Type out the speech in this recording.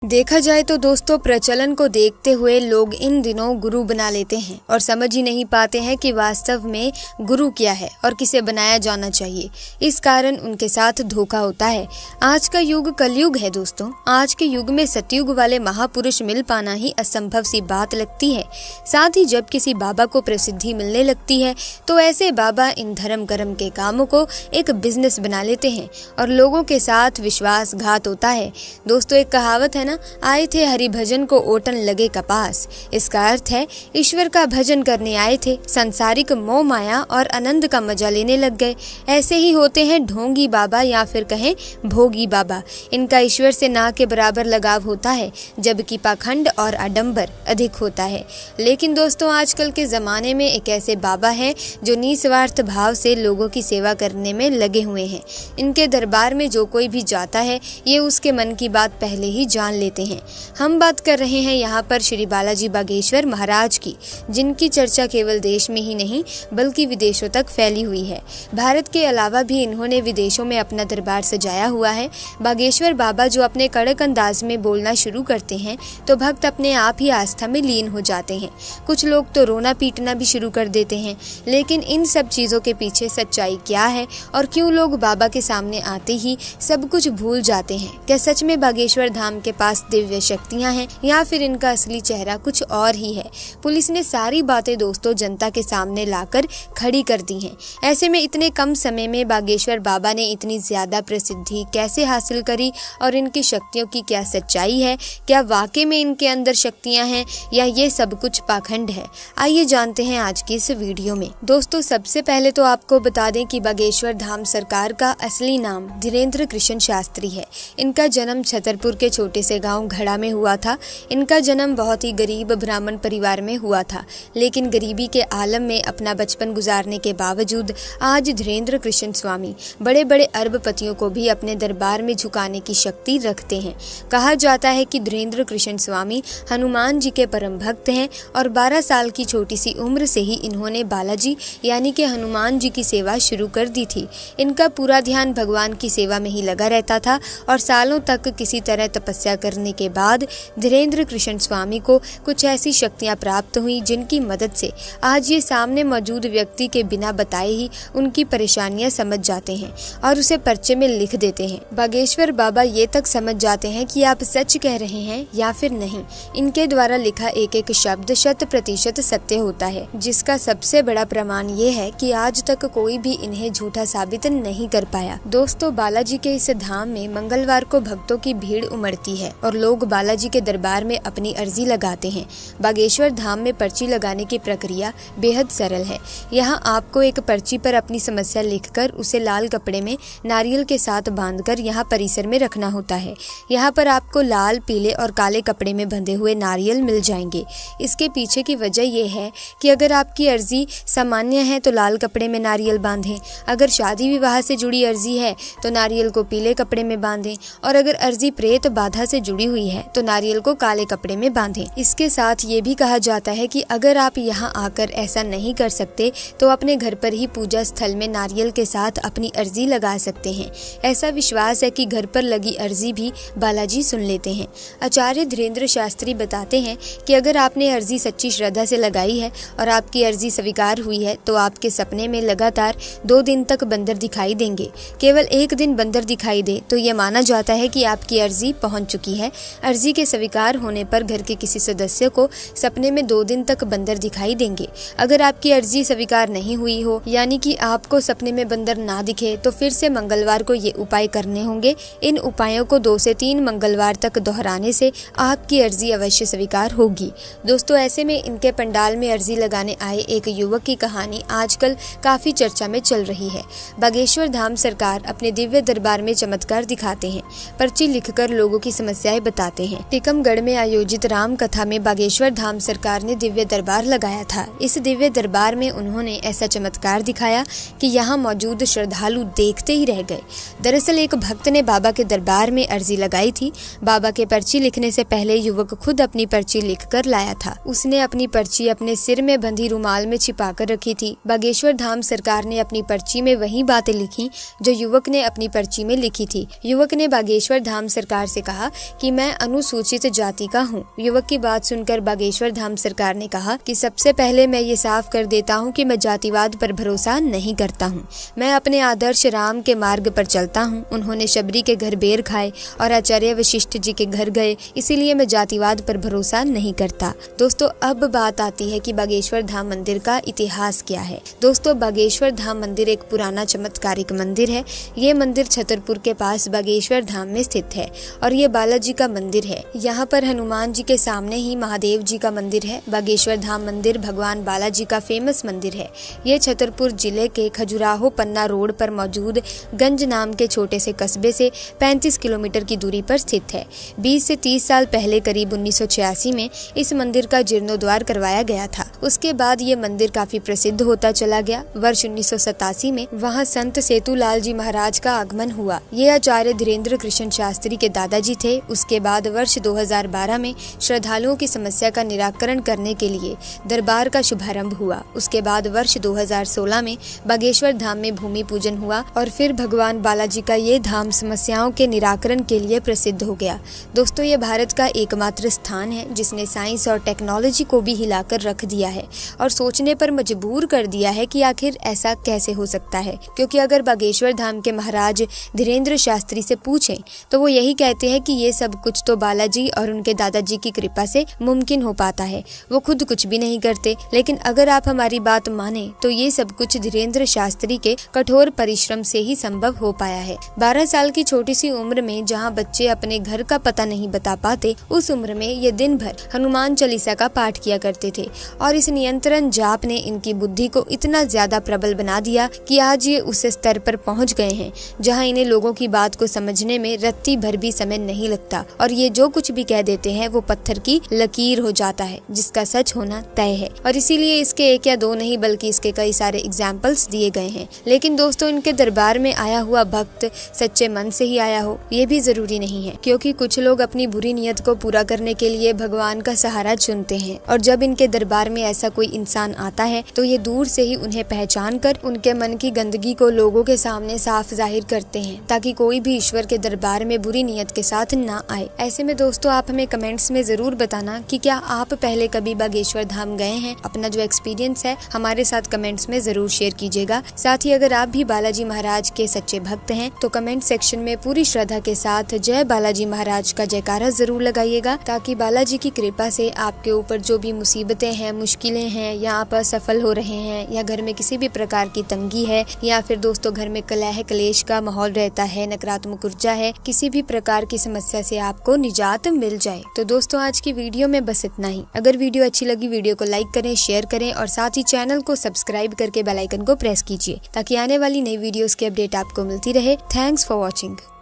देखा जाए तो दोस्तों प्रचलन को देखते हुए लोग इन दिनों गुरु बना लेते हैं और समझ ही नहीं पाते हैं कि वास्तव में गुरु क्या है और किसे बनाया जाना चाहिए। इस कारण उनके साथ धोखा होता है। आज का युग कलयुग है दोस्तों। आज के युग में सतयुग वाले महापुरुष मिल पाना ही असंभव सी बात लगती है। साथ ही जब किसी बाबा को प्रसिद्धि मिलने लगती है तो ऐसे बाबा इन धर्म कर्म के कामों को एक बिजनेस बना लेते हैं और लोगों के साथ विश्वासघात होता है। दोस्तों एक कहावत है ना, आए थे हरि भजन को ओटन लगे कपास। इसका अर्थ है ईश्वर का भजन करने आए थे, संसारिक मोह माया और आनंद का मजा लेने लग गए। ऐसे ही होते हैं ढोंगी बाबा या फिर कहें भोगी बाबा। इनका ईश्वर से ना के बराबर लगाव होता है, जबकि पाखंड और आडंबर अधिक होता है। लेकिन दोस्तों आजकल के जमाने में एक ऐसे बाबा हैं जो निस्वार्थ भाव से लोगों की सेवा करने में लगे हुए हैं। इनके दरबार में जो कोई भी जाता है ये उसके मन की बात पहले ही जान लेते हैं। हम बात कर रहे हैं यहाँ पर श्री बालाजी बागेश्वर महाराज की, जिनकी चर्चा केवल देश में ही नहीं बल्कि विदेशों तक फैली हुई है। भारत के अलावा भी इन्होंने विदेशों में अपना दरबार सजाया हुआ है। बागेश्वर बाबा जो अपने कड़क अंदाज में बोलना शुरू करते हैं तो भक्त अपने आप ही आस्था में लीन हो जाते हैं। कुछ लोग तो रोना पीटना भी शुरू कर देते हैं। लेकिन इन सब चीजों के पीछे सच्चाई क्या है और क्यों लोग बाबा के सामने आते ही सब कुछ भूल जाते हैं? क्या सच में बागेश्वर धाम के पास दिव्य शक्तियां हैं या फिर इनका असली चेहरा कुछ और ही है? पुलिस ने सारी बातें दोस्तों जनता के सामने लाकर खड़ी कर दी हैं। ऐसे में इतने कम समय में बागेश्वर बाबा ने इतनी ज्यादा प्रसिद्धि कैसे हासिल करी और इनकी शक्तियों की क्या सच्चाई है? क्या वाकई में इनके अंदर शक्तियां हैं या ये सब कुछ पाखंड है? आइए जानते हैं आज की इस वीडियो में। दोस्तों सबसे पहले तो आपको बता दें कि बागेश्वर धाम सरकार का असली नाम धीरेन्द्र कृष्ण शास्त्री है। इनका जन्म छतरपुर के छोटे से गांव घड़ा में हुआ था। इनका जन्म बहुत ही गरीब ब्राह्मण परिवार में हुआ था, लेकिन गरीबी के आलम में अपना बचपन गुजारने के बावजूद आज धीरेन्द्र कृष्ण स्वामी बड़े बड़े अरबपतियों को भी अपने दरबार में झुकाने की शक्ति रखते हैं। कहा जाता है कि धीरेन्द्र कृष्ण स्वामी हनुमान जी के परम भक्त हैं और 12 साल की छोटी सी उम्र से ही इन्होंने बालाजी यानी कि हनुमान जी की सेवा शुरू कर दी थी। इनका पूरा ध्यान भगवान की सेवा में ही लगा रहता था और सालों तक किसी तरह तपस्या करने के बाद धीरेन्द्र कृष्ण स्वामी को कुछ ऐसी शक्तियां प्राप्त हुई जिनकी मदद से आज ये सामने मौजूद व्यक्ति के बिना बताए ही उनकी परेशानियां समझ जाते हैं और उसे पर्चे में लिख देते हैं। बागेश्वर बाबा ये तक समझ जाते हैं कि आप सच कह रहे हैं या फिर नहीं। इनके द्वारा लिखा एक एक शब्द 100% सत्य होता है, जिसका सबसे बड़ा प्रमाण ये है कि आज तक कोई भी इन्हें झूठा साबित नहीं कर पाया। दोस्तों बालाजी के इस धाम में मंगलवार को भक्तों की भीड़ उमड़ती है और लोग बालाजी के दरबार में अपनी अर्जी लगाते हैं। बागेश्वर धाम में पर्ची लगाने की प्रक्रिया बेहद सरल है। यहाँ आपको एक पर्ची पर अपनी समस्या लिखकर उसे लाल कपड़े में नारियल के साथ बांधकर यहाँ परिसर में रखना होता है। यहाँ पर आपको लाल, पीले और काले कपड़े में बंधे हुए नारियल मिल जाएंगे। इसके पीछे की वजह यह है कि अगर आपकी अर्जी सामान्य है तो लाल कपड़े में नारियल बांधें, अगर शादी विवाह से जुड़ी अर्जी है तो नारियल को पीले कपड़े में बांधें और अगर अर्जी प्रेत बाधा से जुड़ी हुई है तो नारियल को काले कपड़े में बांधें। इसके साथ ये भी कहा जाता है कि अगर आप यहाँ आकर ऐसा नहीं कर सकते तो अपने घर पर ही पूजा स्थल में नारियल के साथ अपनी अर्जी लगा सकते हैं। ऐसा विश्वास है कि घर पर लगी अर्जी भी बालाजी सुन लेते हैं। आचार्य धीरेन्द्र शास्त्री बताते हैं कि अगर आपने अर्जी सच्ची श्रद्धा से लगाई है और आपकी अर्जी स्वीकार हुई है तो आपके सपने में लगातार 2 दिन तक बंदर दिखाई देंगे। केवल एक दिन बंदर दिखाई दे तो ये माना जाता है कि आपकी अर्जी पहुंच चुकी है। अर्जी के स्वीकार होने पर घर के किसी सदस्य को सपने में 2 दिन तक बंदर दिखाई देंगे। अगर आपकी अर्जी स्वीकार नहीं हुई हो यानी कि आपको सपने में बंदर ना दिखे तो फिर से मंगलवार को ये उपाय करने होंगे। इन उपायों को 2 से 3 मंगलवार तक दोहराने से आपकी अर्जी अवश्य स्वीकार होगी। दोस्तों ऐसे में इनके पंडाल में अर्जी लगाने आए एक युवक की कहानी आजकल काफी चर्चा में चल रही है। बागेश्वर धाम सरकार अपने दिव्य दरबार में चमत्कार दिखाते हैं, पर्ची लिखकर लोगों की समस्याएं बताते हैं। टीकमगढ़ में आयोजित राम कथा में बागेश्वर धाम सरकार ने दिव्य दरबार लगाया था। इस दिव्य दरबार में उन्होंने ऐसा चमत्कार दिखाया कि यहाँ मौजूद श्रद्धालु देखते ही रह गए। दरअसल एक भक्त ने बाबा के दरबार में अर्जी लगाई थी। बाबा के पर्ची लिखने से पहले युवक खुद अपनी पर्ची लिखकर लाया था। उसने अपनी पर्ची अपने सिर में बंधी रुमाल में छिपा कर रखी थी। बागेश्वर धाम सरकार ने अपनी पर्ची में वही बातें लिखी जो युवक ने अपनी पर्ची में लिखी थी। युवक ने बागेश्वर धाम सरकार से कहा कि मैं अनुसूचित जाति का हूँ। युवक की बात सुनकर बागेश्वर धाम सरकार ने कहा कि सबसे पहले मैं ये साफ कर देता हूँ कि मैं जातिवाद पर भरोसा नहीं करता हूँ। मैं अपने आदर्श राम के मार्ग पर चलता हूँ। उन्होंने शबरी के घर बेर खाए और आचार्य वशिष्ठ जी के घर गए, इसीलिए मैं जातिवाद पर भरोसा नहीं करता। दोस्तों, अब बात आती है कि बागेश्वर धाम मंदिर का इतिहास क्या है। दोस्तों, बागेश्वर धाम मंदिर एक पुराना चमत्कारिक मंदिर है। ये मंदिर छतरपुर के पास बागेश्वर धाम में स्थित है और ये बालाजी का मंदिर है। यहाँ पर हनुमान जी के सामने ही महादेव जी का मंदिर है। बागेश्वर धाम मंदिर भगवान बालाजी का फेमस मंदिर है। ये छतरपुर जिले के खजुराहो पन्ना रोड पर मौजूद गंज नाम के छोटे से कस्बे से 35 किलोमीटर की दूरी पर स्थित है। 20 से 30 साल पहले करीब 1986 में इस मंदिर का जीर्णोद्वार करवाया गया था। उसके बाद ये मंदिर काफी प्रसिद्ध होता चला गया। वर्ष 1987 में वहाँ संत सेतुलाल जी महाराज का आगमन हुआ। ये आचार्य धीरेन्द्र कृष्ण शास्त्री के दादाजी थे। उसके बाद वर्ष 2012 में श्रद्धालुओं की समस्या का निराकरण करने के लिए दरबार का शुभारंभ हुआ। उसके बाद वर्ष 2016 में बागेश्वर धाम में भूमि पूजन हुआ और फिर भगवान बालाजी का ये धाम समस्याओं के निराकरण के लिए प्रसिद्ध हो गया। दोस्तों, ये भारत का एकमात्र स्थान है जिसने साइंस और टेक्नोलॉजी को भी हिलाकर रख दिया है और सोचने पर मजबूर कर दिया है कि आखिर ऐसा कैसे हो सकता है। क्योंकि अगर बागेश्वर धाम के महाराज धीरेन्द्र शास्त्री से पूछें तो वो यही कहते हैं कि ये सब कुछ तो बालाजी और उनके दादाजी की कृपा से मुमकिन हो पाता है। वो खुद कुछ भी नहीं करते। लेकिन अगर आप हमारी बात माने तो ये सब कुछ धीरेन्द्र शास्त्री के कठोर परिश्रम से ही संभव हो पाया है। 12 साल की छोटी सी उम्र में जहाँ बच्चे अपने घर का पता नहीं बता पाते, उस उम्र में ये दिन भर हनुमान चालीसा का पाठ किया करते थे और इस नियंत्रण जाप ने इनकी बुद्धि को इतना ज्यादा प्रबल बना दिया कि आज ये उस स्तर पर पहुंच गए हैं जहां इन्हें लोगों की बात को समझने में रत्ती भर भी समय नहीं लगता और ये जो कुछ भी कह देते हैं वो पत्थर की लकीर हो जाता है जिसका सच होना तय है। और इसीलिए इसके एक या दो नहीं बल्कि इसके कई सारे एग्जाम्पल्स दिए गए हैं। लेकिन दोस्तों, इनके दरबार में आया हुआ भक्त सच्चे मन से ही आया हो ये भी जरूरी नहीं है, क्योंकि कुछ लोग अपनी बुरी नीयत को पूरा करने के लिए भगवान का सहारा चुनते हैं और जब इनके दरबार में ऐसा कोई इंसान आता है तो ये दूर से ही उन्हें पहचान कर उनके मन की गंदगी को लोगों के सामने साफ जाहिर करते हैं ताकि कोई भी ईश्वर के दरबार में बुरी नीयत के साथ ना आए। ऐसे में दोस्तों, आप हमें कमेंट्स में जरूर बताना कि क्या आप पहले कभी बागेश्वर धाम गए हैं। अपना जो एक्सपीरियंस है हमारे साथ कमेंट्स में जरूर शेयर कीजिएगा। साथ ही अगर आप भी बालाजी महाराज के सच्चे भक्त हैं तो कमेंट सेक्शन में पूरी श्रद्धा के साथ जय बालाजी महाराज का जयकारा जरूर लगाइएगा ताकि बालाजी की कृपा से आपके ऊपर जो भी मुसीबतें हैं, मुश्किलें हैं या आप असफल हो रहे हैं या घर में किसी भी प्रकार की तंगी है या फिर दोस्तों घर में कलह कलेश का माहौल रहता है, नकारात्मक ऊर्जा है, किसी भी प्रकार की समस्या से आपको निजात मिल जाए। तो दोस्तों, आज की वीडियो में बस इतना ही। अगर वीडियो अच्छी लगी वीडियो को लाइक करें, शेयर करें और साथ ही चैनल को सब्सक्राइब करके बेल आइकन को प्रेस कीजिए ताकि आने वाली नई वीडियोस की अपडेट आपको मिलती रहे। Thanks for watching.